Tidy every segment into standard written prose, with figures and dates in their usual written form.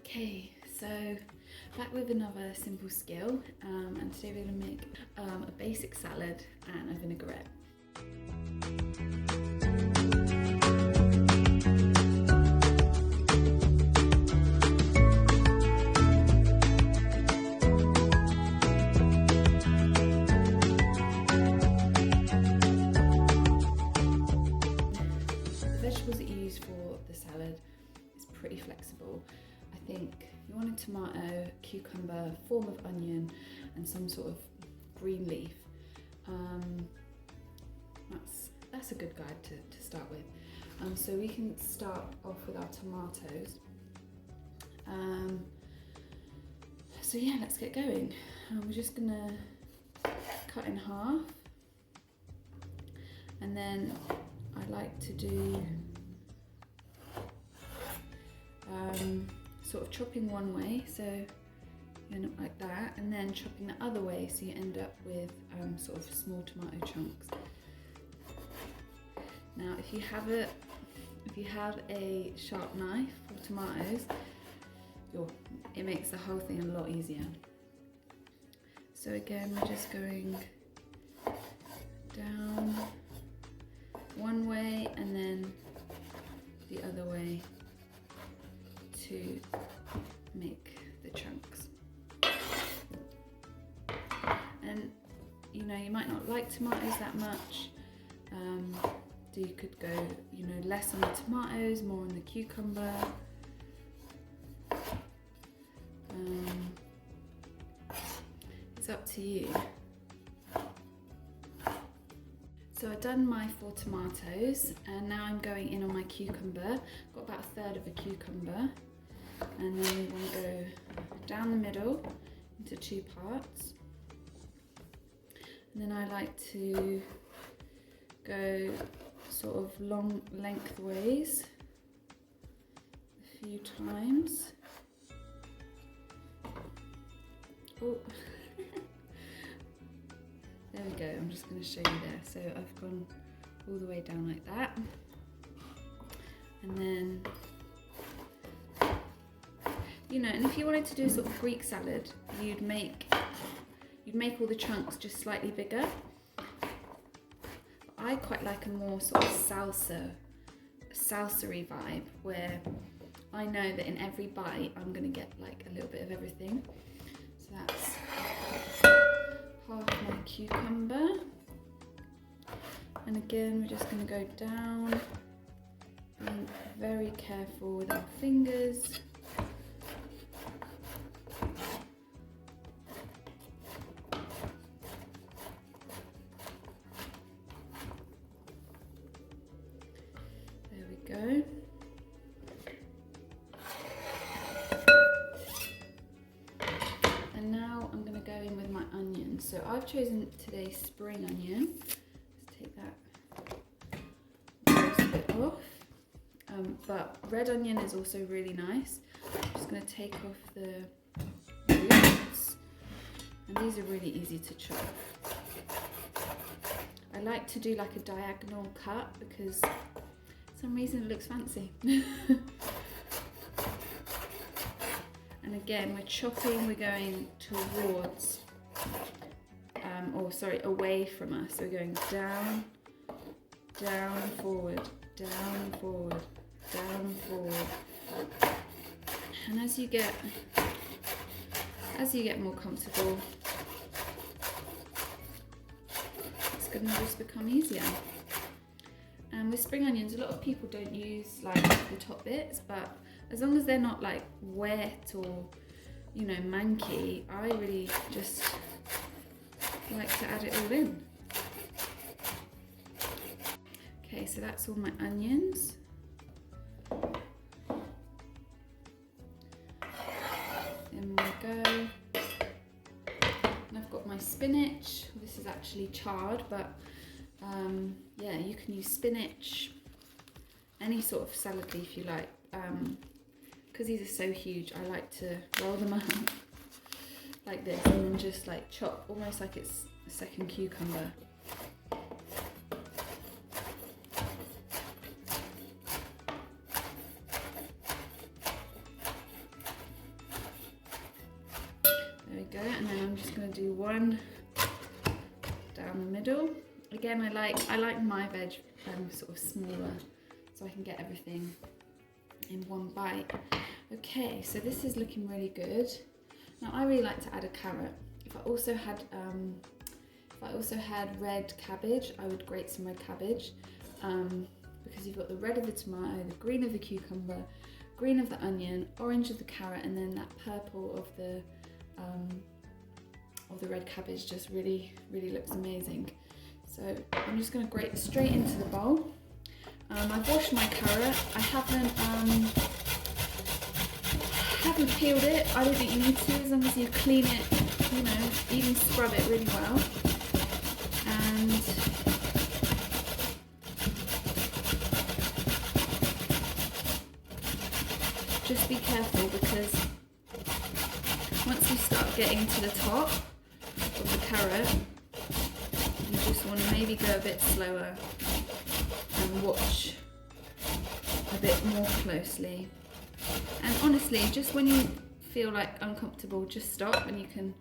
Okay, so back with another simple skill, and today we're going to make a basic salad and a vinaigrette. The vegetables that you use for the salad is pretty flexible. I think you want a tomato, cucumber, form of onion, and some sort of green leaf. That's a good guide to start with. So we can start off with our tomatoes. So yeah, let's get going. We're just gonna cut in half, and then I like to do sort of chopping one way, so you end up like that, and then chopping the other way, so you end up with sort of small tomato chunks. Now, if you have a sharp knife for tomatoes, it makes the whole thing a lot easier. So again, we're just going down one way and then the other way to make the chunks. And you might not like tomatoes that much, so you could go less on the tomatoes, more on the cucumber. It's up to you. So I've done my 4 tomatoes, and now I'm going in on my cucumber. Got about a third of a cucumber, and then we want to go down the middle into 2 parts. And then I like to go sort of long lengthways a few times. Oh. There we go, I'm just going to show you there. So I've gone all the way down like that. And then, and if you wanted to do a sort of Greek salad, you'd make all the chunks just slightly bigger. But I quite like a more sort of salsa-y vibe, where I know that in every bite I'm going to get like a little bit of everything. So that's half my cucumber, and again we're just going to go down, being very careful with our fingers. There we go. And now I'm going to go in with my onion. So I've chosen today's spring onion. Let's take that most bit off. But red onion is also really nice. I'm just going to take off the roots. And these are really easy to chop. I like to do like a diagonal cut because for some reason it looks fancy. And again, we're chopping, we're going towards, away from us. So we're going down, down, forward, down, forward, down, forward. And as you get more comfortable, it's going to just become easier. And with spring onions, a lot of people don't use like the top bits, but as long as they're not like wet or manky, I really just like to add it all in. Okay, so that's all my onions. In we go. And I've got my spinach. This is actually charred, but yeah, you can use spinach, any sort of salad leaf you like. Because these are so huge, I like to roll them up like this and then just like chop almost like it's a second cucumber. and I'm just going to do one down the middle. Again, I like my veg sort of smaller, so I can get everything in one bite. Okay, so this is looking really good. Now I really like to add a carrot. If I also had red cabbage, I would grate some red cabbage, because you've got the red of the tomato, the green of the cucumber, green of the onion, orange of the carrot, and then that purple of the red cabbage just really looks amazing. So I'm just going to grate straight into the bowl. I've washed my carrot. I haven't peeled it. I don't think you need to, as long as you clean it, you know, even scrub it really well. And just be careful, because once you start getting to the top of the carrot, you just want to maybe go a bit slower and watch a bit more closely. And honestly, just when you feel like uncomfortable, just stop and you can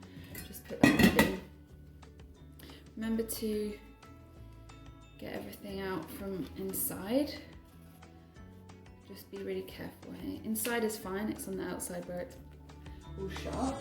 just put that in. Remember to get everything out from inside. Just be really careful here. Inside is fine, it's on the outside where it's all sharp.